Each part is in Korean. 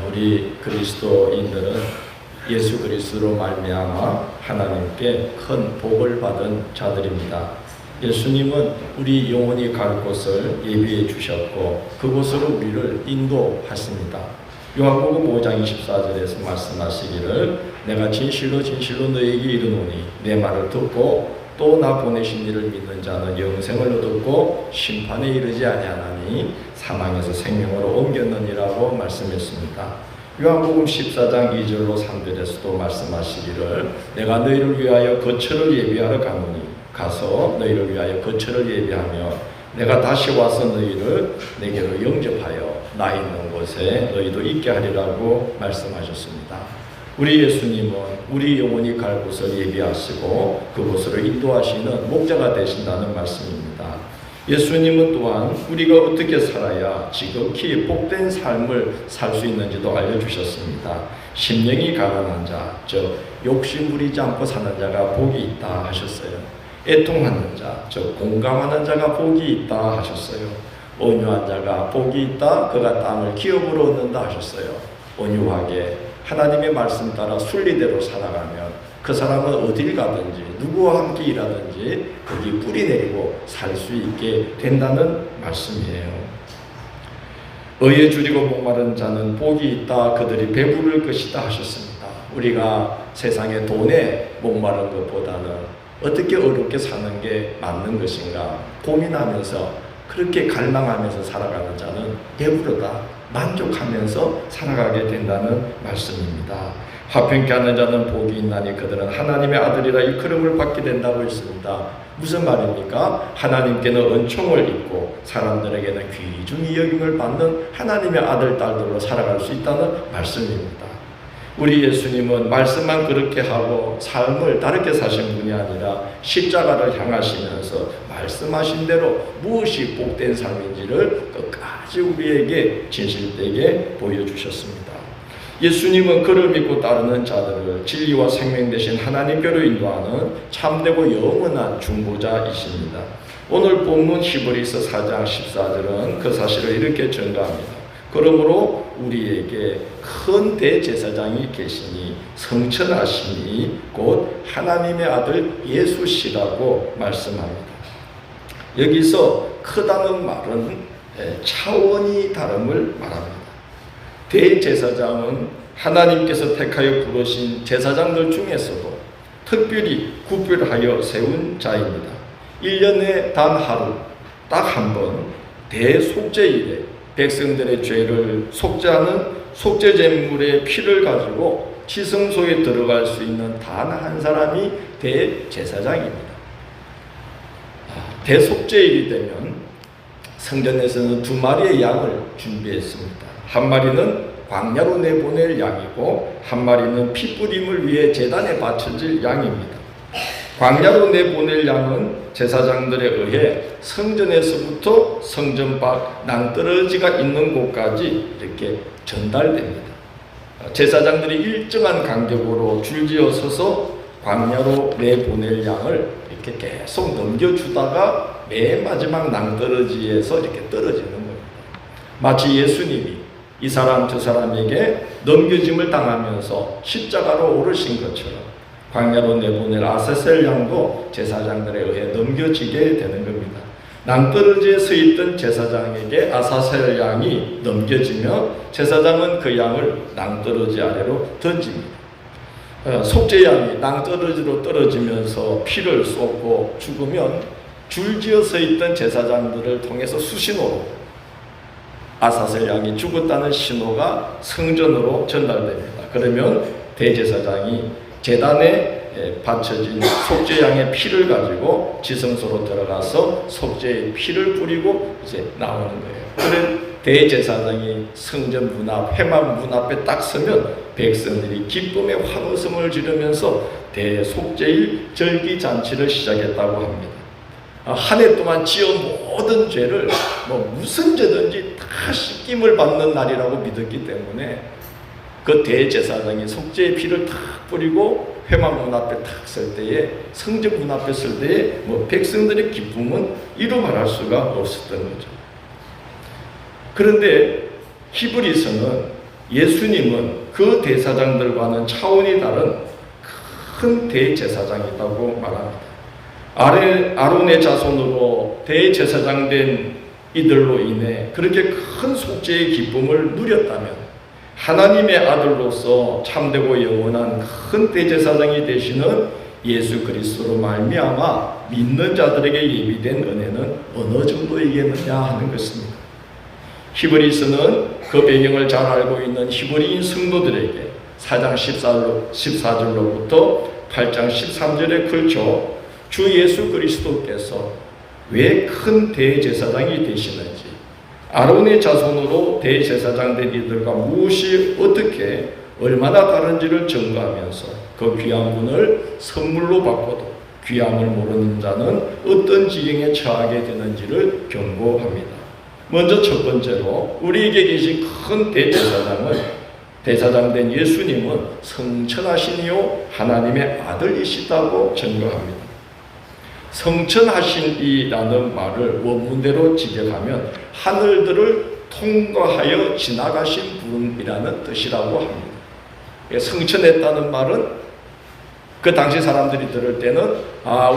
우리 그리스도인들은 예수 그리스도로 말미암아 하나님께 큰 복을 받은 자들입니다. 예수님은 우리 영혼이 갈 곳을 예비해 주셨고 그곳으로 우리를 인도하십니다. 요한복음 5장 24절에서 말씀하시기를 내가 진실로 진실로 너에게 이르노니 내 말을 듣고 또 나 보내신 이를 믿는 자는 영생을 얻었고 심판에 이르지 아니하나니 사망에서 생명으로 옮겼느니라고 말씀했습니다. 요한복음 14장 2절로 3절에서도 말씀하시기를 내가 너희를 위하여 거처를 예비하러 가노니 가서 너희를 위하여 거처를 예비하며 내가 다시 와서 너희를 내게로 영접하여 나 있는 곳에 너희도 있게 하리라고 말씀하셨습니다. 우리 예수님은 우리 영혼이 갈 곳을 예비하시고 그곳으로 인도하시는 목자가 되신다는 말씀입니다. 예수님은 또한 우리가 어떻게 살아야 지극히 복된 삶을 살 수 있는지도 알려주셨습니다. 심령이 가난한 자, 즉 욕심 부리지 않고 사는 자가 복이 있다 하셨어요. 애통하는 자, 즉 공감하는 자가 복이 있다 하셨어요. 온유한 자가 복이 있다, 그가 땅을 기업으로 얻는다 하셨어요. 온유하게 하나님의 말씀 따라 순리대로 살아가면 그 사람은 어딜 가든지 누구와 함께 일하든지 거기 뿌리 내리고 살 수 있게 된다는 말씀이에요. 의에 줄이고 목마른 자는 복이 있다, 그들이 배부를 것이다 하셨습니다. 우리가 세상의 돈에 목마른 것보다는 어떻게 어렵게 사는 게 맞는 것인가 고민하면서 그렇게 갈망하면서 살아가는 자는 배부르다, 만족하면서 살아가게 된다는 말씀입니다. 화평케 하는 자는 복이 있나니 그들은 하나님의 아들이라 일컬음을 받게 된다고 했습니다. 무슨 말입니까? 하나님께는 은총을 입고 사람들에게는 귀중히 여김을 받는 하나님의 아들, 딸들로 살아갈 수 있다는 말씀입니다. 우리 예수님은 말씀만 그렇게 하고 삶을 다르게 사신 분이 아니라 십자가를 향하시면서 말씀하신 대로 무엇이 복된 삶인지를 끝까지 우리에게 진실되게 보여주셨습니다. 예수님은 그를 믿고 따르는 자들을 진리와 생명 되신 하나님께로 인도하는 참되고 영원한 중보자이십니다. 오늘 본문 히브리서 4장 14절은 그 사실을 이렇게 전가합니다. 그러므로 우리에게 큰 대제사장이 계시니 성천하시니 곧 하나님의 아들 예수시라고 말씀합니다. 여기서 크다는 말은 차원이 다름을 말합니다. 대제사장은 하나님께서 택하여 부르신 제사장들 중에서도 특별히 구별하여 세운 자입니다. 1년에 단 하루, 딱 한 번 대속죄일에 백성들의 죄를 속죄하는 속죄제물의 피를 가지고 지성소에 들어갈 수 있는 단 한 사람이 대제사장입니다. 대속죄일이 되면 성전에서는 2마리의 양을 준비했습니다. 한 마리는 광야로 내보낼 양이고 한 마리는 피 뿌림을 위해 제단에 바쳐질 양입니다. 광야로 내보낼 양은 제사장들에 의해 성전에서부터 성전 밖 낭떠러지가 있는 곳까지 이렇게 전달됩니다. 제사장들이 일정한 간격으로 줄지어 서서 광야로 내보낼 양을 이렇게 계속 넘겨주다가 맨 마지막 낭떠러지에서 이렇게 떨어지는 겁니다. 마치 예수님이 이 사람 저 사람에게 넘겨짐을 당하면서 십자가로 오르신 것처럼 광야로 내보낼 아사셀 양도 제사장들에 의해 넘겨지게 되는 겁니다. 낭떠러지에 서 있던 제사장에게 아사셀 양이 넘겨지며 제사장은 그 양을 낭떠러지 아래로 던집니다. 속죄양이 낭떠러지로 떨어지면서 피를 쏟고 죽으면 줄지어 서 있던 제사장들을 통해서 수신호로 아사셀 양이 죽었다는 신호가 성전으로 전달됩니다. 그러면 대제사장이 제단에 바쳐진 속죄양의 피를 가지고 지성소로 들어가서 속죄의 피를 뿌리고 이제 나오는 거예요. 그래 대제사장이 성전 문 앞, 회막 문 앞에 딱 서면 백성들이 기쁨의 환호성을 지르면서 대속죄일 절기잔치를 시작했다고 합니다. 한 해 동안 지은 모든 죄를 무슨 죄든지 다 씻김을 받는 날이라고 믿었기 때문에 그 대제사장이 속죄의 피를 탁 뿌리고 회막 문 앞에 탁 설 때에 성전 문 앞에 설 때에 백성들의 기쁨은 이루 말할 수가 없었던 거죠. 그런데 히브리서는 예수님은 그 대제사장들과는 차원이 다른 큰 대제사장이라고 말합니다. 아론의 자손으로 대제사장 된 이들로 인해 그렇게 큰 속죄의 기쁨을 누렸다면 하나님의 아들로서 참되고 영원한 큰 대제사장이 되시는 예수 그리스도로 말미암아 믿는 자들에게 예비된 은혜는 어느 정도이겠느냐 하는 것입니다. 히브리서는 그 배경을 잘 알고 있는 히브리인 성도들에게 4장 14절로부터 8장 13절에 걸쳐 주 예수 그리스도께서 왜 큰 대제사장이 되시는지, 아론의 자손으로 대제사장 된 이들과 무엇이 어떻게 얼마나 다른지를 증거하면서 그 귀한 분을 선물로 받고도 귀함을 모르는 자는 어떤 지경에 처하게 되는지를 경고합니다. 먼저 첫 번째로 우리에게 계신 큰 대제사장 된 예수님은 성천하시니요 하나님의 아들이시다고 증거합니다. 성천하신이라는 말을 원문대로 직역하면 하늘들을 통과하여 지나가신 분이라는 뜻이라고 합니다. 성천했다는 말은 그 당시 사람들이 들을 때는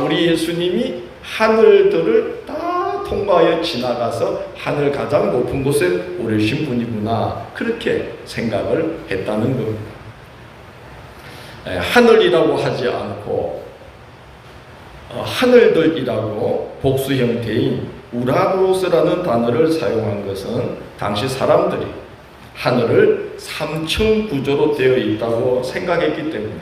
우리 예수님이 하늘들을 다 통과하여 지나가서 하늘 가장 높은 곳에 오르신 분이구나, 그렇게 생각을 했다는 겁니다. 하늘이라고 하지 않고 하늘들이라고 복수 형태인 우라노스라는 단어를 사용한 것은 당시 사람들이 하늘을 3층 구조로 되어 있다고 생각했기 때문에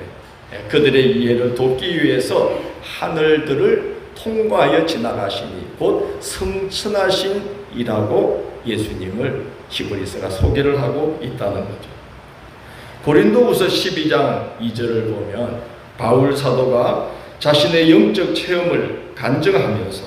그들의 이해를 돕기 위해서 하늘들을 통과하여 지나가시니 곧 성천하신이라고 예수님을 히브리서가 소개를 하고 있다는 거죠. 고린도후서 12장 2절을 보면 바울 사도가 자신의 영적 체험을 간증하면서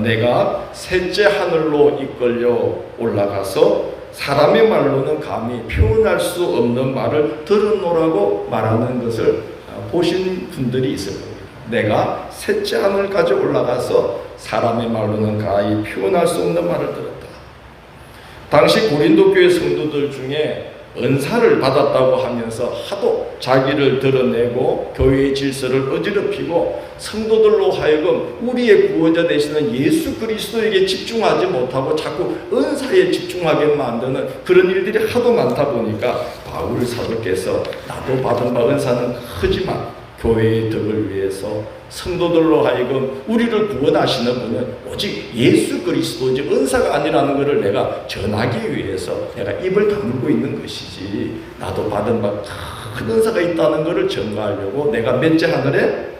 내가 셋째 하늘로 이끌려 올라가서 사람의 말로는 감히 표현할 수 없는 말을 들었노라고 말하는 것을 보신 분들이 있을 겁니다. 내가 셋째 하늘까지 올라가서 사람의 말로는 감히 표현할 수 없는 말을 들었다. 당시 고린도 교회 성도들 중에 은사를 받았다고 하면서 하도 자기를 드러내고 교회의 질서를 어지럽히고 성도들로 하여금 우리의 구원자 되시는 예수 그리스도에게 집중하지 못하고 자꾸 은사에 집중하게 만드는 그런 일들이 하도 많다 보니까 바울 사도께서 나도 받은 바 은사는 크지만 교회의 덕을 위해서 성도들로 하여금 우리를 구원하시는 분은 오직 예수 그리스도지 은사가 아니라는 것을 내가 전하기 위해서 내가 입을 다물고 있는 것이지, 나도 받은 바 큰 은사가 있다는 것을 증거하려고 내가 몇째 하늘에?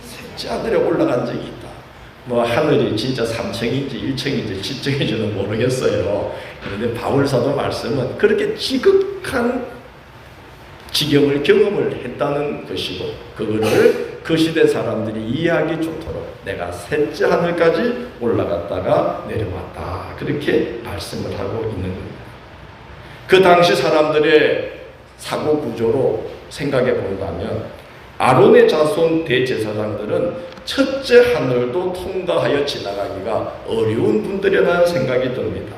셋째 하늘에 올라간 적이 있다. 하늘이 진짜 3층인지 1층인지 10층인지는 모르겠어요. 그런데 바울 사도 말씀은 그렇게 지극한 지경을 경험을 했다는 것이고, 그거를 그 시대 사람들이 이해하기 좋도록 내가 셋째 하늘까지 올라갔다가 내려왔다, 그렇게 말씀을 하고 있는 겁니다. 그 당시 사람들의 사고 구조로 생각해 본다면 아론의 자손 대제사장들은 첫째 하늘도 통과하여 지나가기가 어려운 분들이라는 생각이 듭니다.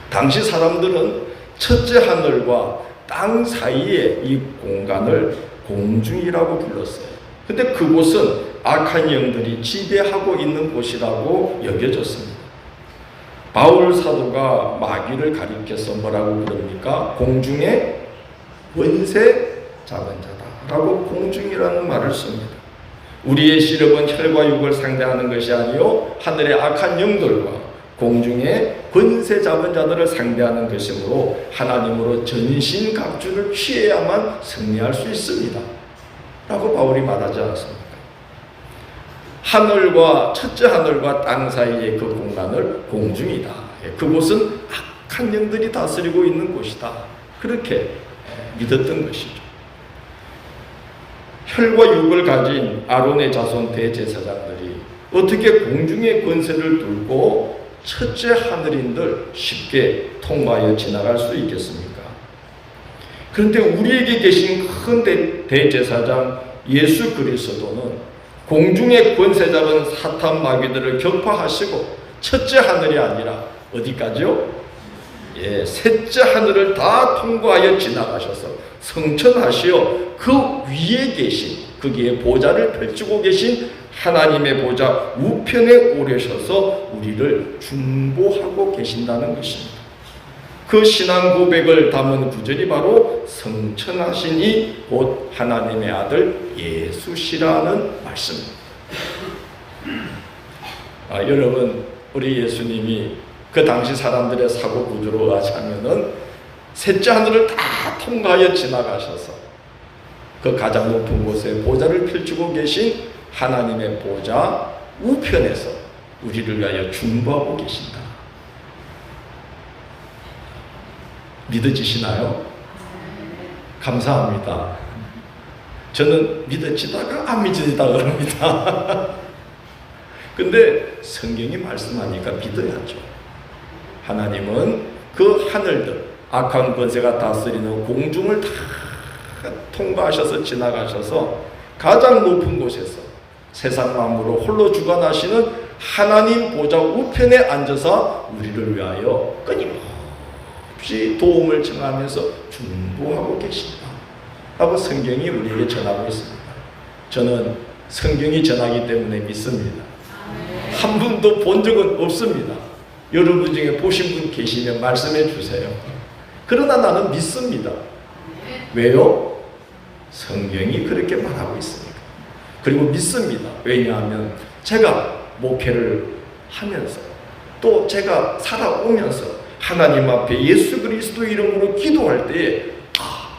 당시 사람들은 첫째 하늘과 땅 사이의 이 공간을 공중이라고 불렀어요. 근데 그곳은 악한 영들이 지배하고 있는 곳이라고 여겨졌습니다. 바울 사도가 마귀를 가리켜서 뭐라고 부릅니까? 공중의 권세 잡은 자다라고 공중이라는 말을 씁니다. 우리의 시력은 혈과 육을 상대하는 것이 아니요 하늘의 악한 영들과 공중의 권세 잡은 자들을 상대하는 것이므로 하나님으로 전신갑주를 취해야만 승리할 수 있습니다 라고 바울이 말하지 않습니까? 하늘과 첫째 하늘과 땅 사이의 그 공간을 공중이다, 그곳은 악한 영들이 다스리고 있는 곳이다, 그렇게 믿었던 것이죠. 혈과 육을 가진 아론의 자손 대제사장들이 어떻게 공중의 권세를 두고 첫째 하늘인들 쉽게 통과하여 지나갈 수 있겠습니까? 그런데 우리에게 계신 큰 대제사장 예수 그리스도는 공중의 권세 잡은 사탄 마귀들을 격파하시고 첫째 하늘이 아니라 어디까지요? 셋째 하늘을 다 통과하여 지나가셔서 성천하시어 그 위에 계신, 거기에 보좌를 펼치고 계신 하나님의 보좌 우편에 오르셔서 우리를 중보하고 계신다는 것입니다. 그 신앙 고백을 담은 구절이 바로 성천하시니 곧 하나님의 아들 예수시라는 말씀입니다. 여러분, 우리 예수님이 그 당시 사람들의 사고 구조로 하자면은 셋째 하늘을 다 통과하여 지나가셔서 그 가장 높은 곳에 보좌를 펼치고 계신 하나님의 보좌 우편에서 우리를 위하여 중보하고 계신다. 믿어지시나요? 감사합니다. 저는 믿어지다가 안 믿어지다 그럽니다. 근데 성경이 말씀하니까 믿어야죠. 하나님은 그 하늘들, 악한 권세가 다스리는 공중을 다 통과하셔서 지나가셔서 가장 높은 곳에서 세상 만물을 홀로 주관하시는 하나님 보좌 우편에 앉아서 우리를 위하여 끊임없이 도움을 청하면서 중보하고 계신다 하고 성경이 우리에게 전하고 있습니다. 저는 성경이 전하기 때문에 믿습니다. 한 분도 본 적은 없습니다. 여러분 중에 보신 분 계시면 말씀해 주세요. 그러나 나는 믿습니다. 왜요? 성경이 그렇게 말하고 있습니다. 그리고 믿습니다. 왜냐하면 제가 목회를 하면서 또 제가 살아오면서 하나님 앞에 예수 그리스도 이름으로 기도할 때에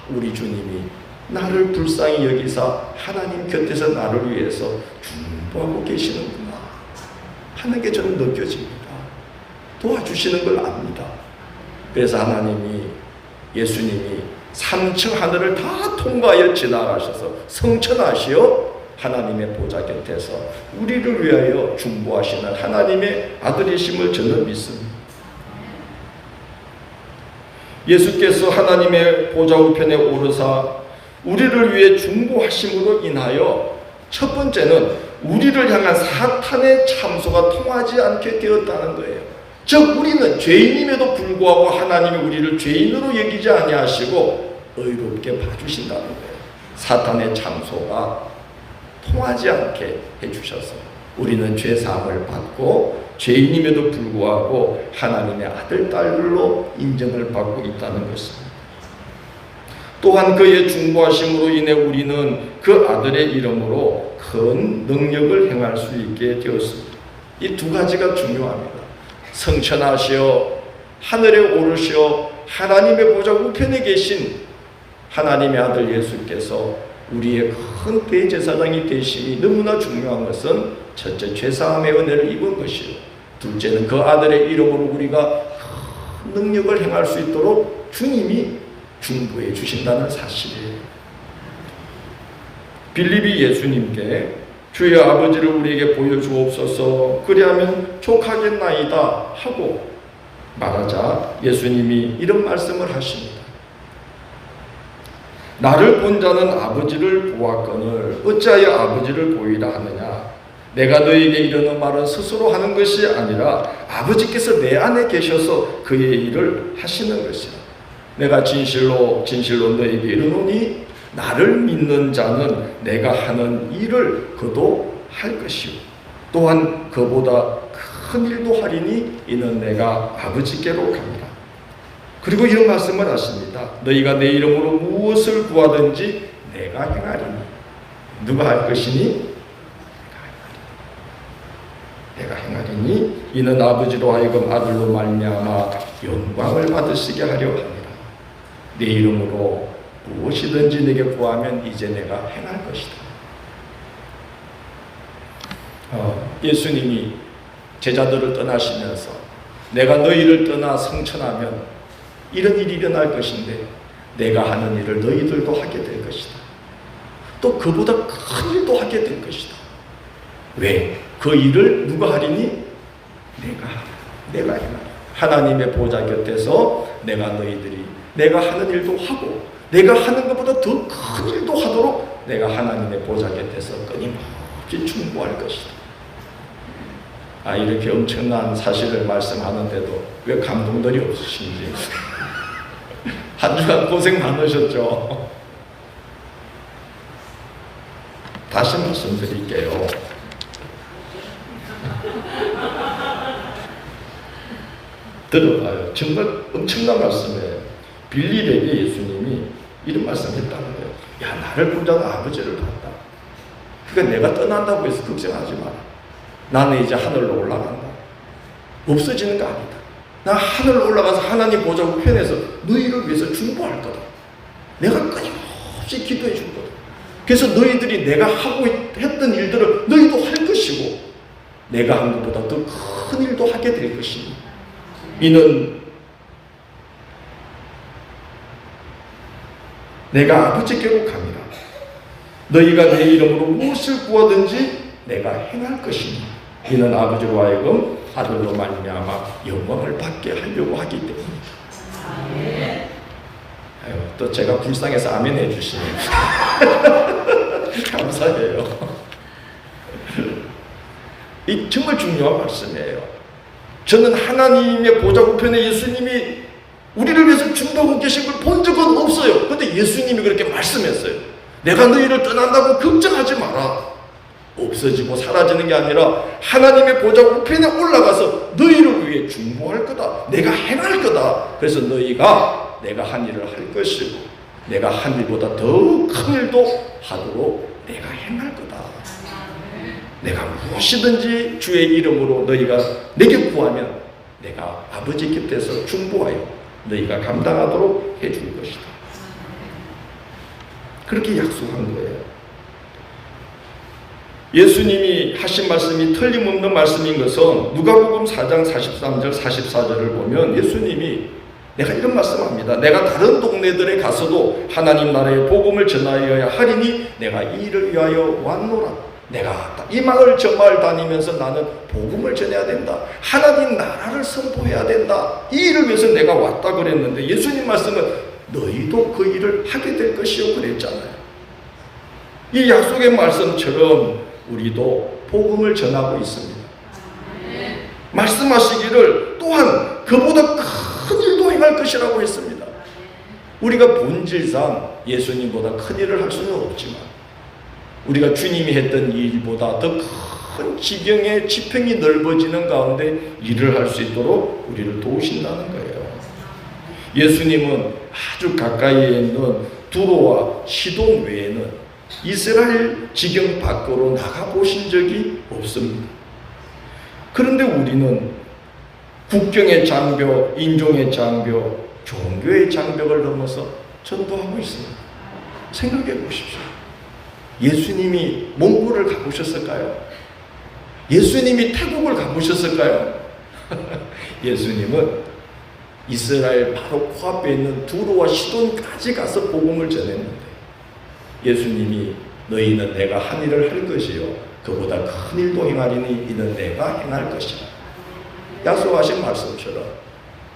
우리 주님이 나를 불쌍히 여기사 하나님 곁에서 나를 위해서 중보하고 계시는구나 하는 게 저는 느껴집니다. 도와주시는 걸 압니다. 그래서 하나님이, 예수님이 3층 하늘을 다 통과하여 지나가셔서 성천하시어 하나님의 보좌 곁에서 우리를 위하여 중보하시는 하나님의 아들이심을 저는 믿습니다. 예수께서 하나님의 보좌 우편에 오르사 우리를 위해 중보하심으로 인하여 첫 번째는 우리를 향한 사탄의 참소가 통하지 않게 되었다는 거예요. 즉 우리는 죄인임에도 불구하고 하나님이 우리를 죄인으로 여기지 아니하시고 의롭게 봐주신다는 거예요. 사탄의 참소가 통하지 않게 해주셔서 우리는 죄사함을 받고 죄인임에도 불구하고 하나님의 아들, 딸들로 인정을 받고 있다는 것입니다. 또한 그의 중보하심으로 인해 우리는 그 아들의 이름으로 큰 능력을 행할 수 있게 되었습니다. 이 두 가지가 중요합니다. 성천하시어 하늘에 오르시어 하나님의 보좌 우편에 계신 하나님의 아들 예수께서 우리의 큰 대제사장이 되심이 너무나 중요한 것은 첫째, 죄사함의 은혜를 입은 것이요, 둘째는 그 아들의 이름으로 우리가 큰 능력을 행할 수 있도록 주님이 중보해 주신다는 사실이에요. 빌립이 예수님께 주의 아버지를 우리에게 보여주옵소서 그리하면 족하겠나이다 하고 말하자 예수님이 이런 말씀을 하십니다. 나를 본 자는 아버지를 보았거늘 어찌하여 아버지를 보이라 하느냐. 내가 너에게 이르는 말은 스스로 하는 것이 아니라 아버지께서 내 안에 계셔서 그의 일을 하시는 것이라. 내가 진실로 너에게 이르노니 나를 믿는 자는 내가 하는 일을 그도 할 것이요 또한 그보다 큰 일도 하리니 이는 내가 아버지께로 갑니다. 그리고 이런 말씀을 하십니다. 너희가 내 이름으로 무엇을 구하든지 내가 행하리니. 누가 할 것이니? 내가 행하리니 이는 아버지로 하여금 아들로 말미암아 영광을 받으시게 하려 합니다. 내 이름으로 무엇이든지 내게 구하면 이제 내가 행할 것이다. 예수님이 제자들을 떠나시면서 내가 너희를 떠나 성천하면 이런 일이 일어날 것인데 내가 하는 일을 너희들도 하게 될 것이다. 또 그보다 큰 일도 하게 될 것이다. 왜? 그 일을 누가 하리니? 내가 행하리. 하나님의 보좌 곁에서 내가 하는 일도 하고 내가 하는 것보다 더 큰 일도 하도록 내가 하나님의 보좌 곁에서 끊임없이 중보할 것이다. 이렇게 엄청난 사실을 말씀하는데도 왜 감동들이 없으신지. 한 주간 고생 많으셨죠? 다시 말씀드릴게요. 들어봐요. 정말 엄청난 말씀이에요. 빌립에게 예수님이 이런 말씀을 했다는 거예요. 야, 나를 본자는 아버지를 봤다. 그러니까 내가 떠난다고 해서 걱정하지 마라. 나는 이제 하늘로 올라간다. 없어지는 거 아니다. 나 하늘로 올라가서 하나님 보좌 우편에서 너희를 위해서 중보할 거다. 내가 끊임없이 기도해 줄 거다. 그래서 너희들이 내가 하고 했던 일들을 너희도 할 것이고 내가 한 것보다 더 큰 일도 하게 될 것이니 이는 내가 아버지께로 갑니다. 너희가 내 이름으로 무엇을 구하든지 내가 행할 것이니 이는 아버지로 하여금 아들로 말미암아 영광을 받게 하려고 하기 때문이다. 또 제가 불쌍해서 아멘 해주시네요. 감사해요. 이 정말 중요한 말씀이에요. 저는 하나님의 보좌 우편에 예수님이 우리를 위해서 중보하고 계신 걸 본 적은 없어요. 그런데 예수님이 그렇게 말씀했어요. 내가 너희를 떠난다고 걱정하지 마라. 없어지고 사라지는 게 아니라 하나님의 보좌 우편에 올라가서 너희를 위해 중보할 거다. 내가 행할 거다. 그래서 너희가 내가 한 일을 할 것이고 내가 한 일보다 더 큰 일도 하도록 내가 행할 거다. 내가 무엇이든지 주의 이름으로 너희가 내게 구하면 내가 아버지 곁에서 중보하여 너희가 감당하도록 해줄 것이다. 그렇게 약속한 거예요. 예수님이 하신 말씀이 틀림없는 말씀인 것은 누가복음 4장 43절 44절을 보면 예수님이 내가 이런 말씀합니다. 내가 다른 동네들에 가서도 하나님 나라의 복음을 전하여야 하리니 내가 이 일을 위하여 왔노라. 내가 이 마을 저 마을 다니면서 나는 복음을 전해야 된다. 하나님 나라를 선포해야 된다. 이 일을 위해서 내가 왔다 그랬는데 예수님 말씀은 너희도 그 일을 하게 될 것이요 그랬잖아요. 이 약속의 말씀처럼 우리도 복음을 전하고 있습니다. 말씀하시기를 또한 그보다 큰 일도 행할 것이라고 했습니다. 우리가 본질상 예수님보다 큰 일을 할 수는 없지만 우리가 주님이 했던 일보다 더 큰 지경의 지평이 넓어지는 가운데 일을 할 수 있도록 우리를 도우신다는 거예요. 예수님은 아주 가까이에 있는 두로와 시돈 외에는 이스라엘 지경 밖으로 나가보신 적이 없습니다. 그런데 우리는 국경의 장벽, 인종의 장벽, 종교의 장벽을 넘어서 전도하고 있습니다. 생각해 보십시오. 예수님이 몽골을 가보셨을까요? 예수님이 태국을 가보셨을까요? 예수님은 이스라엘 바로 코앞에 있는 두로와 시돈까지 가서 복음을 전했는데 예수님이 너희는 내가 한 일을 할 것이요 그보다 큰 일도 행하리니 이는 내가 행할 것이라 약속하신 말씀처럼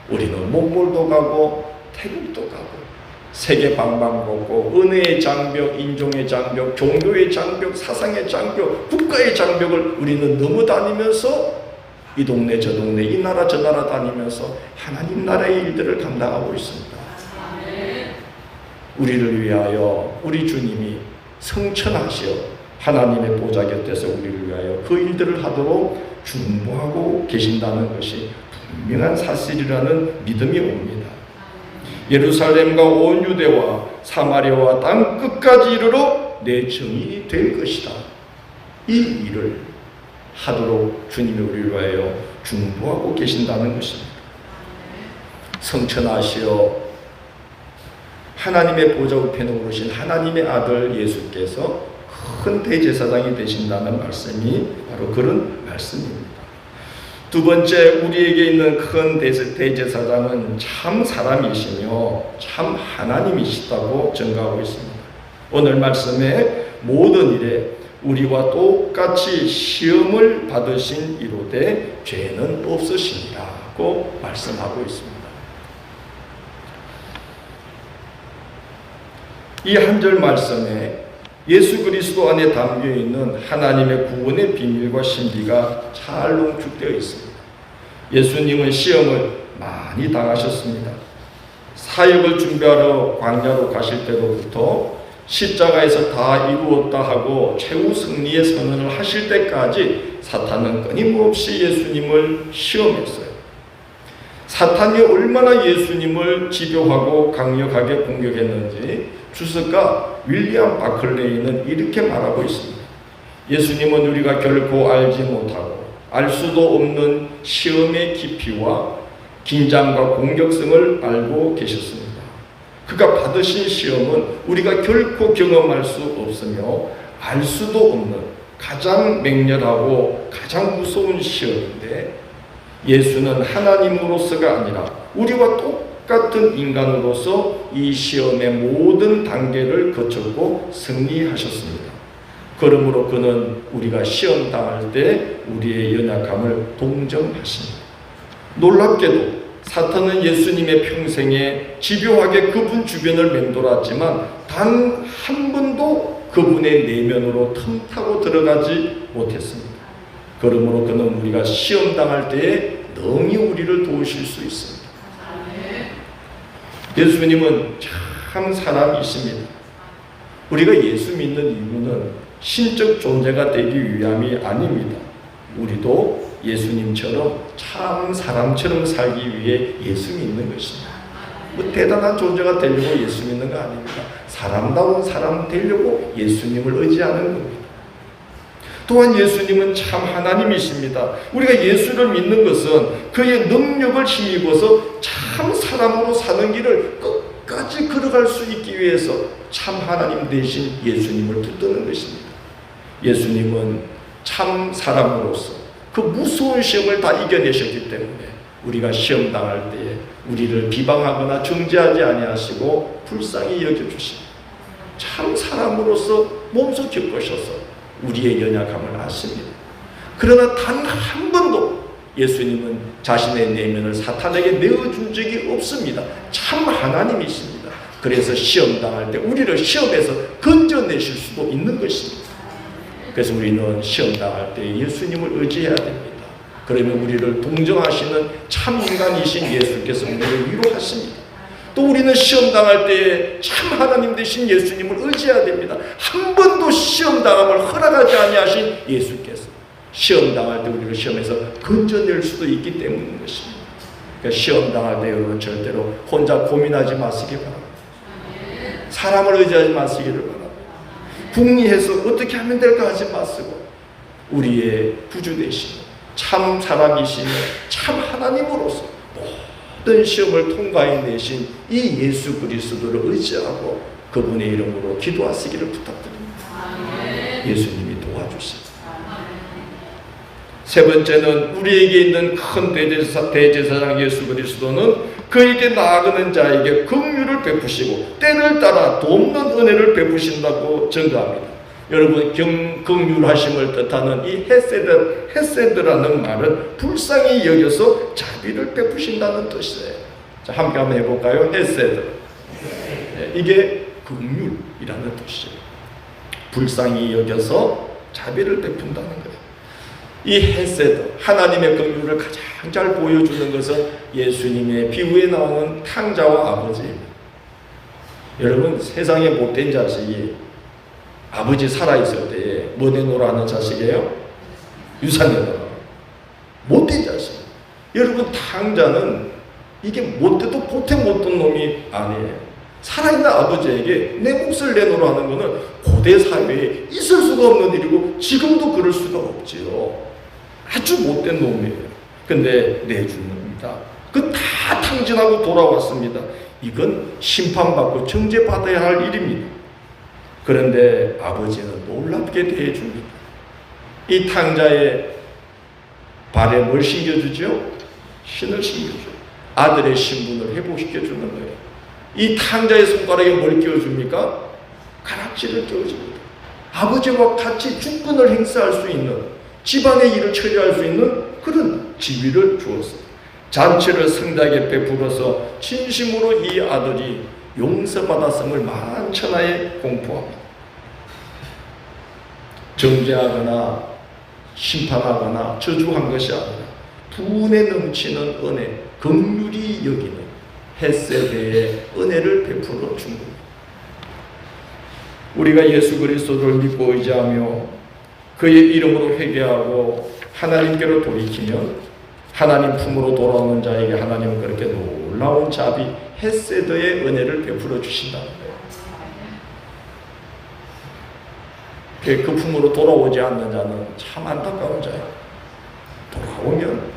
우리는 몽골도 가고 태국도 가고 세계 방방곡곡 은혜의 장벽, 인종의 장벽, 종교의 장벽, 사상의 장벽, 국가의 장벽을 우리는 넘어다니면서 이 동네 저 동네 이 나라 저 나라 다니면서 하나님 나라의 일들을 감당하고 있습니다. 우리를 위하여 우리 주님이 성천하시어 하나님의 보좌 곁에서 우리를 위하여 그 일들을 하도록 중보하고 계신다는 것이 분명한 사실이라는 믿음이 옵니다. 예루살렘과 온 유대와 사마리아와 땅 끝까지 이르러 내 증인이 될 것이다. 이 일을 하도록 주님이 우리를 위하여 중보하고 계신다는 것입니다. 성천하시어 하나님의 보좌 우편에 오르신 하나님의 아들 예수께서 큰 대제사장이 되신다는 말씀이 바로 그런 말씀입니다. 두 번째, 우리에게 있는 큰 대제사장은 참 사람이시며 참 하나님이시다고 증거하고 있습니다. 오늘 말씀에 모든 일에 우리와 똑같이 시험을 받으신 이로되 죄는 없으시니라고 말씀하고 있습니다. 이 한 절 말씀에 예수 그리스도 안에 담겨 있는 하나님의 구원의 비밀과 신비가 잘 농축되어 있습니다. 예수님은 시험을 많이 당하셨습니다. 사역을 준비하러 광야로 가실 때로부터 십자가에서 다 이루었다 하고 최후 승리의 선언을 하실 때까지 사탄은 끊임없이 예수님을 시험했어요. 사탄이 얼마나 예수님을 집요하고 강력하게 공격했는지 주석가 윌리엄 바클레이는 이렇게 말하고 있습니다. 예수님은 우리가 결코 알지 못하고 알 수도 없는 시험의 깊이와 긴장과 공격성을 알고 계셨습니다. 그가 받으신 시험은 우리가 결코 경험할 수 없으며 알 수도 없는 가장 맹렬하고 가장 무서운 시험인데, 예수는 하나님으로서가 아니라 우리와 똑같은 인간으로서 이 시험의 모든 단계를 거쳤고 승리하셨습니다. 그러므로 그는 우리가 시험 당할 때 우리의 연약함을 동정하십니다. 놀랍게도 사탄은 예수님의 평생에 집요하게 그분 주변을 맴돌았지만 단 한 번도 그분의 내면으로 틈타고 들어가지 못했습니다. 그러므로 그는 우리가 시험 당할 때에 능히 우리를 도우실 수 있습니다. 예수님은 참 사람이십니다. 우리가 예수 믿는 이유는 신적 존재가 되기 위함이 아닙니다. 우리도 예수님처럼 참 사람처럼 살기 위해 예수 믿는 것입니다. 뭐 대단한 존재가 되려고 예수 믿는 거 아닙니다. 사람다운 사람 되려고 예수님을 의지하는 겁니다. 또한 예수님은 참 하나님이십니다. 우리가 예수를 믿는 것은 그의 능력을 힘입어서 참 사람으로 사는 길을 끝까지 걸어갈 수 있기 위해서 참 하나님 대신 예수님을 붙드는 것입니다. 예수님은 참 사람으로서 그 무서운 시험을 다 이겨내셨기 때문에 우리가 시험 당할 때에 우리를 비방하거나 정죄하지 아니하시고 불쌍히 여겨주십니다. 참 사람으로서 몸소 겪으셔서 우리의 연약함을 아십니다. 그러나 단 한 번도 예수님은 자신의 내면을 사탄에게 내어준 적이 없습니다. 참 하나님이십니다. 그래서 시험 당할 때 우리를 시험에서 건져내실 수도 있는 것입니다. 그래서 우리는 시험 당할 때 예수님을 의지해야 됩니다. 그러면 우리를 동정하시는 참 인간이신 예수께서 우리를 위로하십니다. 또 우리는 시험 당할 때에 참 하나님 되신 예수님을 의지해야 됩니다. 한 번도 시험 당함을 허락하지 아니하신 예수께서 시험 당할 때 우리를 시험에서 건져낼 수도 있기 때문인 것입니다. 그러니까 시험 당할 때 여러분 절대로 혼자 고민하지 마시기 바랍니다. 사람을 의지하지 마시기를 바랍니다. 궁리해서 어떻게 하면 될까 하지 마시고 우리의 구주 되시는 참 사람이시며 참 하나님으로서 모든 시험을 통과해내신 이 예수 그리스도를 의지하고 그분의 이름으로 기도하시기를 부탁드립니다. 예수님이 도와주십니다. 세 번째는 우리에게 있는 큰 대제사장 예수 그리스도는 그에게 나아가는 자에게 긍휼을 베푸시고 때를 따라 돕는 은혜를 베푸신다고 증거합니다. 여러분, 긍휼하심을 뜻하는 이 헤세드라는 말은 불쌍히 여겨서 자비를 베푸신다는 뜻이에요. 자, 함께 한번 해볼까요? 헤세드. 이게 긍휼이라는 뜻이에요. 불쌍히 여겨서 자비를 베푼다는 거예요. 이 헤세드, 하나님의 긍휼을 가장 잘 보여주는 것은 예수님의 비유에 나오는 탕자와 아버지입니다. 여러분, 세상에 못된 자식이 아버지 살아있을 때에 뭐 내놓으라 하는 자식이에요? 유산 내놓으라. 못된 자식. 여러분, 탕자는 이게 못돼도 보태 못된 놈이 아니에요. 살아있는 아버지에게 내 몫을 내놓으라 하는 것은 고대 사회에 있을 수가 없는 일이고 지금도 그럴 수가 없지요. 아주 못된 놈이에요. 근데 내주는 겁니다. 그 다 탕진하고 돌아왔습니다. 이건 심판받고 정죄받아야 할 일입니다. 그런데 아버지는 놀랍게 대해줍니다. 이 탕자의 발에 뭘 신겨주죠? 신을 신겨줘요. 아들의 신분을 회복시켜주는 거예요. 이 탕자의 손가락에 뭘 끼워줍니까? 가락지를 끼워줍니다. 아버지와 같이 주권을 행사할 수 있는, 집안의 일을 처리할 수 있는 그런 지위를 주었어요. 잔치를 성대하게 베풀어서 진심으로 이 아들이 용서받았음을 만천하에 공포합니다. 정죄하거나 심판하거나 저주한 것이 아니라 분에 넘치는 은혜, 긍휼히 여기는 헤세드의 은혜를 베풀어 준 겁니다. 우리가 예수 그리스도를 믿고 의지하며 그의 이름으로 회개하고 하나님께로 돌이키면 하나님 품으로 돌아오는 자에게 하나님은 그렇게 놀라운 자비, 헤세드의 은혜를 베풀어 주신다는 거예요. 그 품으로 돌아오지 않는 자는 참 안타까운 자예요. 돌아오면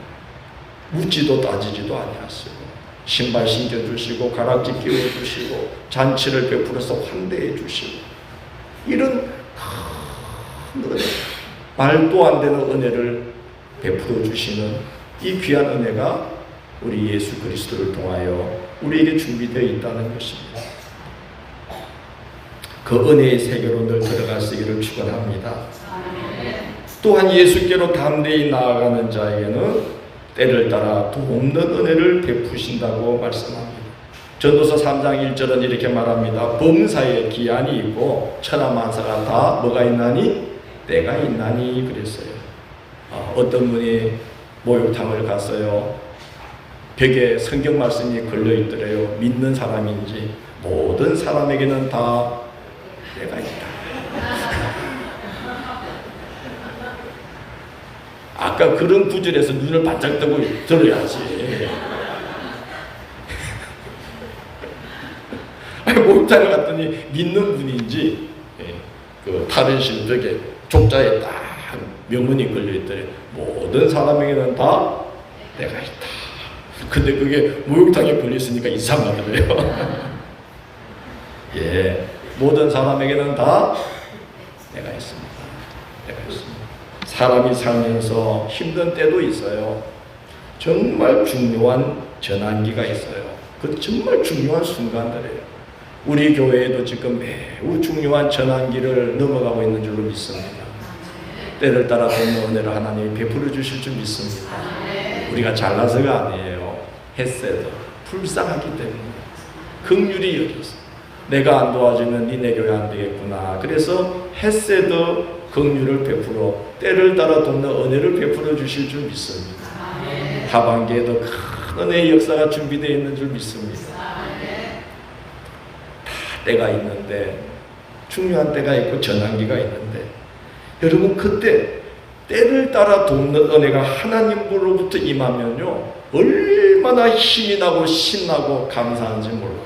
묻지도 따지지도 아니하시고 신발 신겨주시고 가락지 끼워주시고 잔치를 베풀어서 환대해 주시고 이런 큰 은혜, 말도 안 되는 은혜를 베풀어 주시는 이 귀한 은혜가 우리 예수 그리스도를 통하여 우리에게 준비되어 있다는 것입니다. 그 은혜의 세계로 늘 들어갈 수 있기를 축원합니다. 또한 예수께로 담대히 나아가는 자에게는 때를 따라 돕는 은혜를 베푸신다고 말씀합니다. 전도서 3장 1절은 이렇게 말합니다. 범사에 기한이 있고 천하만사가 다 뭐가 있나니? 때가 있나니 그랬어요. 어떤 분이 목욕탕을 갔어요. 벽에 성경 말씀이 걸려 있더래요. 믿는 사람인지 모든 사람에게는 다 때가 있다. 아까 그런 구절에서 눈을 반짝 뜨고 들어야지. 목욕탕을 갔더니 믿는 분인지 그 탈의실 벽에 족자에 딱 명문이 걸려있더래. 모든 사람에게는 다 때가 있다. 근데 그게 목욕탕에 걸려있으니까 이상하더래요. 예, 모든 사람에게는 다 때가 있습니다. 때가 있습니다. 사람이 살면서 힘든 때도 있어요. 정말 중요한 전환기가 있어요. 그 정말 중요한 순간들이에요. 우리 교회에도 지금 매우 중요한 전환기를 넘어가고 있는 줄로 믿습니다. 때를 따라 돕는 은혜를 하나님이 베풀어 주실 줄 믿습니다. 우리가 잘나서가 아니에요. 헤세드, 불쌍하기 때문에 긍휼히 여겨서 내가 안 도와주면 니네 교회 안 되겠구나. 그래서 헤세드, 긍휼을 베풀어 때를 따라 돕는 은혜를 베풀어 주실 줄 믿습니다. 하반기에도 큰 은혜의 역사가 준비되어 있는 줄 믿습니다. 다 때가 있는데, 중요한 때가 있고 전환기가 있는데, 여러분 그때 때를 따라 돕는 은혜가 하나님으로부터 임하면요 얼마나 힘이 나고 신나고 감사한지 몰라요.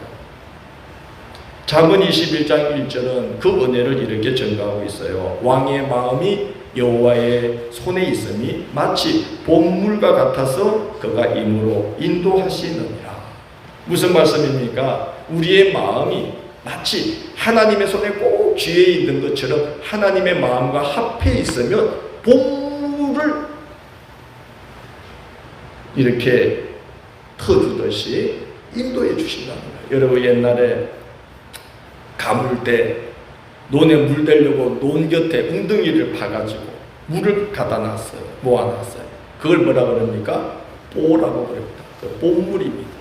잠언 21장 1절은 그 은혜를 이렇게 전가하고 있어요. 왕의 마음이 여호와의 손에 있음이 마치 봄물과 같아서 그가 임으로 인도하시느니라. 무슨 말씀입니까? 우리의 마음이 마치 하나님의 손에 꼭 쥐에 있는 것처럼 하나님의 마음과 합해 있으면 봄물을 이렇게 터주듯이 인도해 주신다는 거예요. 여러분 옛날에 가물 때 논에 물 대려고 논 곁에 웅덩이를 파가지고 물을 갖다 놨어요. 모아놨어요. 그걸 뭐라 그럽니까? 뽀라고 그럽니다. 그 봄물입니다.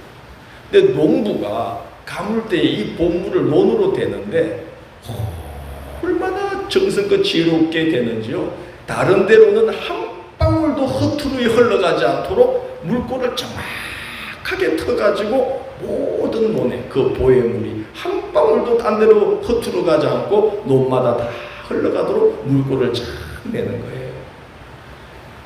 근데 농부가 가물 때에 이 봄물을 논으로 대는데 얼마나 정성껏 지혜롭게 되는지요. 다른 데로는 한 방울도 허투루 흘러가지 않도록 물꼬를 정확하게 터가지고 모든 논에 그 보의 물이 한 방울도 딴 데로 허투루 가지 않고 논마다 다 흘러가도록 물꼬를 잘 내는 거예요.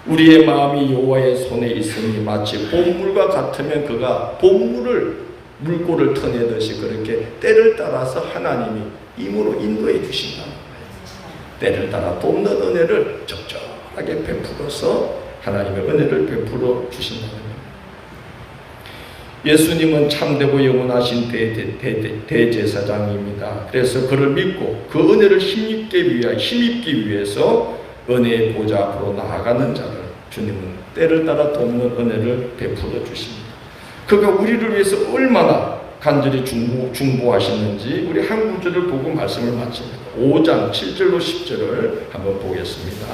우리의 마음이 여호와의 손에 있으니 마치 봄물과 같으면 그가 봄물을 물꼬를 터내듯이 그렇게 때를 따라서 하나님이 임으로 인도해 주신다는 거예요. 때를 따라 돕는 은혜를 적절하게 베풀어서 하나님의 은혜를 베풀어 주신다는 거예요. 예수님은 참되고 영원하신 대제사장입니다. 그래서 그를 믿고 그 은혜를 힘입기 위해서 은혜의 보좌 앞으로 나아가는 자를 주님은 때를 따라 돕는 은혜를 베풀어 주십니다. 그가 우리를 위해서 얼마나 간절히 중보하시는지 우리 한 구절을 보고 말씀을 마칩니다. 5장 7절로 10절을 한번 보겠습니다.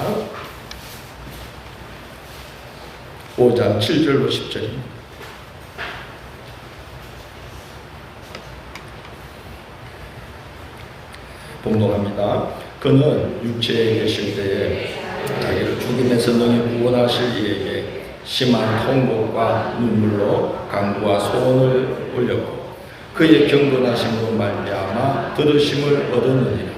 5장 7절로 10절입니다. 봉독합니다. 그는 육체에 계실 때에 자기를 죽음에서 능히 구원하실 이에게 심한 통곡과 눈물로 간구와 소원을 올렸고 그의 경건하심으로 말미암아 들으심을 얻었느니라.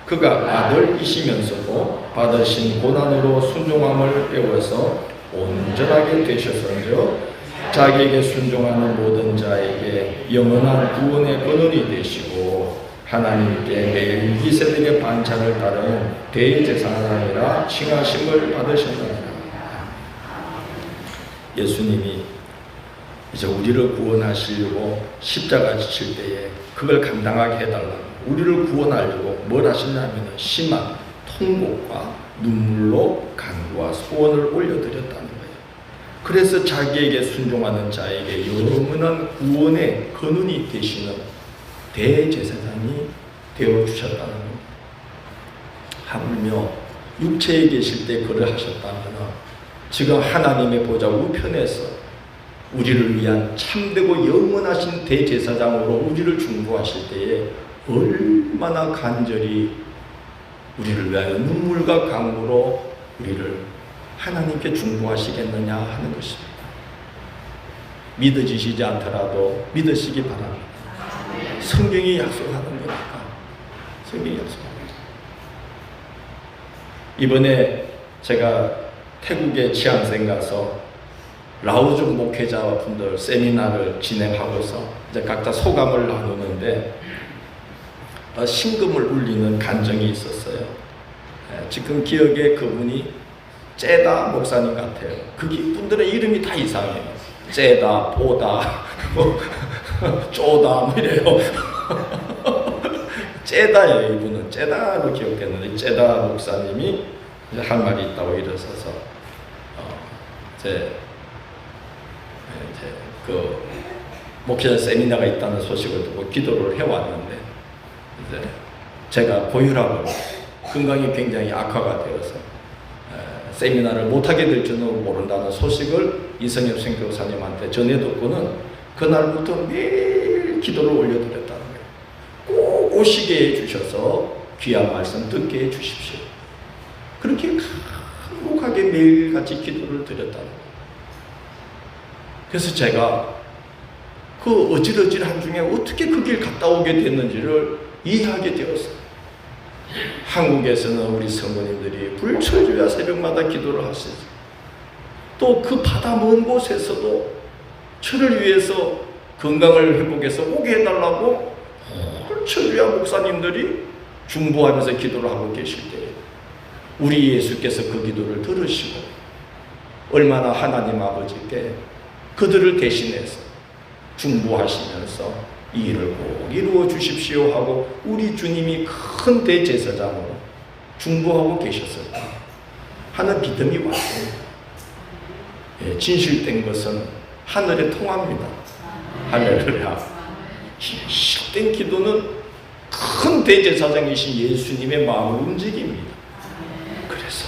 그가 아들이시면서도 받으신 고난으로 순종함을 배워서 온전하게 되셨은즉 자기에게 순종하는 모든 자에게 영원한 구원의 근원이 되시고 하나님께 멜기세덱의 반차를 따르는 대제사장이라 칭하심을 받으셨느니라. 예수님이 이제 우리를 구원하시려고 십자가 지실 때에 그걸 감당하게 해달라고 우리를 구원하려고 뭘 하시냐면 심한 통곡과 눈물로 간구와 소원을 올려드렸다는 거예요. 그래서 자기에게 순종하는 자에게 영원한 구원의 근원이 되시는 대제사장이 되어주셨다는 겁니다. 하물며 육체에 계실 때 그를 하셨다면 지금 하나님의 보좌 우편에서 우리를 위한 참되고 영원하신 대제사장으로 우리를 중보하실 때에 얼마나 간절히 우리를 위하여 눈물과 강구로 우리를 하나님께 중보하시겠느냐 하는 것입니다. 믿어지시지 않더라도 믿으시기 바랍니다. 성경이 약속하는 거니까. 성경이 약속하는 거니까. 이번에 제가 태국에 치앙생 가서 라오족 목회자분들 세미나를 진행하고서 이제 각자 소감을 나누는데 심금을 울리는 감정이 있었어요. 지금 기억에 그분이 째다 목사님 같아요. 그분들의 이름이 다 이상해요. 째다, 보다, 쪼다 뭐 이래요. 째다예요. 이분은 째다로 기억했는데 째다 목사님이 이제 할 말이 있다고 일어서서 이제 그 목회자 세미나가 있다는 소식을 듣고 기도를 해왔는데 이제 제가 고혈압으로 건강이 굉장히 악화가 되어서 세미나를 못하게 될 줄은 모른다는 소식을 이성엽 선교사님한테 전해 듣고는 그날부터 매일 기도를 올려드렸다는 거예요. 꼭 오시게 해주셔서 귀한 말씀 듣게 해주십시오. 그렇게 간곡하게 매일같이 기도를 드렸다는 거예요. 그래서 제가 그 어질어질한 중에 어떻게 그 길 갔다 오게 됐는지를 이해하게 되었어요. 한국에서는 우리 성도님들이 불철주야 새벽마다 기도를 하시죠. 또 그 바다 먼 곳에서도 저를 위해서 건강을 회복해서 오게 해달라고 불철주야 목사님들이 중보하면서 기도를 하고 계실 때 우리 예수께서 그 기도를 들으시고 얼마나 하나님 아버지께 그들을 대신해서 중보하시면서 이 일을 꼭 이루어 주십시오 하고 우리 주님이 큰 대제사장으로 중보하고 계셨을까 하는 믿음이 왔습니다. 진실된 것은 하늘에 통합니다. 할렐루야. 진실된 기도는 큰 대제사장이신 예수님의 마음을 움직입니다. 그래서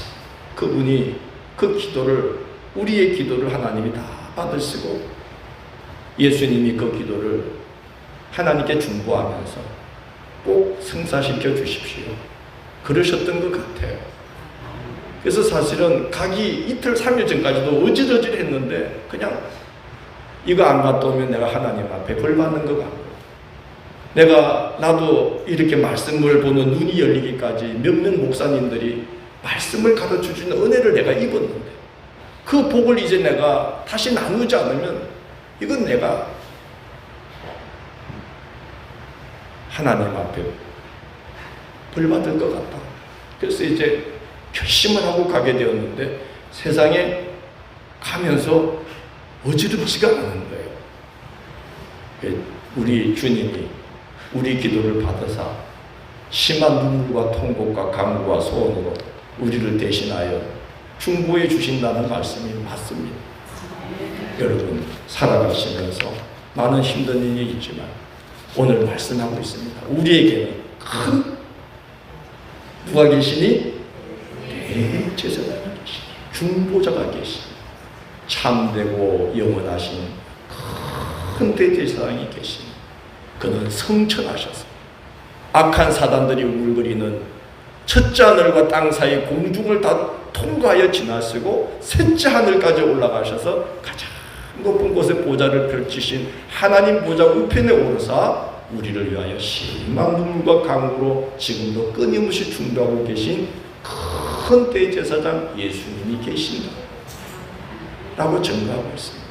그분이 그 기도를 우리의 기도를 하나님이 다 받으시고 예수님이 그 기도를 하나님께 중보하면서 꼭 성사시켜 주십시오. 그러셨던 것 같아요. 그래서 사실은 가기 이틀 3일 전까지도 어질어질했는데 그냥 이거 안 갔다 오면 내가 하나님 앞에 벌 받는 것 같고 나도 이렇게 말씀을 보는 눈이 열리기까지 몇몇 목사님들이 말씀을 가르쳐 주는 은혜를 내가 입었는데 그 복을 이제 내가 다시 나누지 않으면 이건 내가 하나님 앞에 벌 받을 것 같다. 그래서 이제 결심을 하고 가게 되었는데 세상에 가면서 어지럽지가 않은 거예요. 우리 주님이 우리 기도를 받으사 심한 눈물과 통곡과 간구와 소원으로 우리를 대신하여 중보해 주신다는 말씀이 맞습니다. 여러분 살아가시면서 많은 힘든 일이 있지만 오늘 말씀하고 있습니다. 우리에게는 큰 누가 계시니? 대제사장이 계시니 중보자가 계시니 참되고 영원하신 큰 대제사장이 계시니 그는 성천하셔서 악한 사단들이 울거리는 첫째 하늘과 땅 사이 공중을 다 통과하여 지나시고 셋째 하늘까지 올라가셔서 가장 높은 곳에 보좌를 펼치신 하나님 보좌 우편에 오르사 우리를 위하여 심한 눈물과 강으로 지금도 끊임없이 준비하고 계신 큰 대제사장 예수님이 계신다 라고 증거하고 있습니다.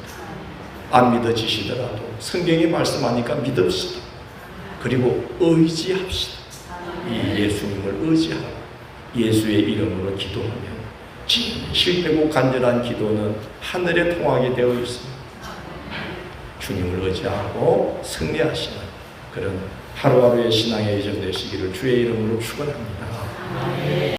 안 믿어지시더라도 성경이 말씀하니까 믿읍시다. 그리고 의지합시다. 이 예수님을 의지하라. 예수의 이름으로 기도하면 진실되고 간절한 기도는 하늘에 통하게 되어 있습니다. 주님을 의지하고 승리하시는 그런 하루하루의 신앙의 이전 되시기를 주의 이름으로 축원합니다.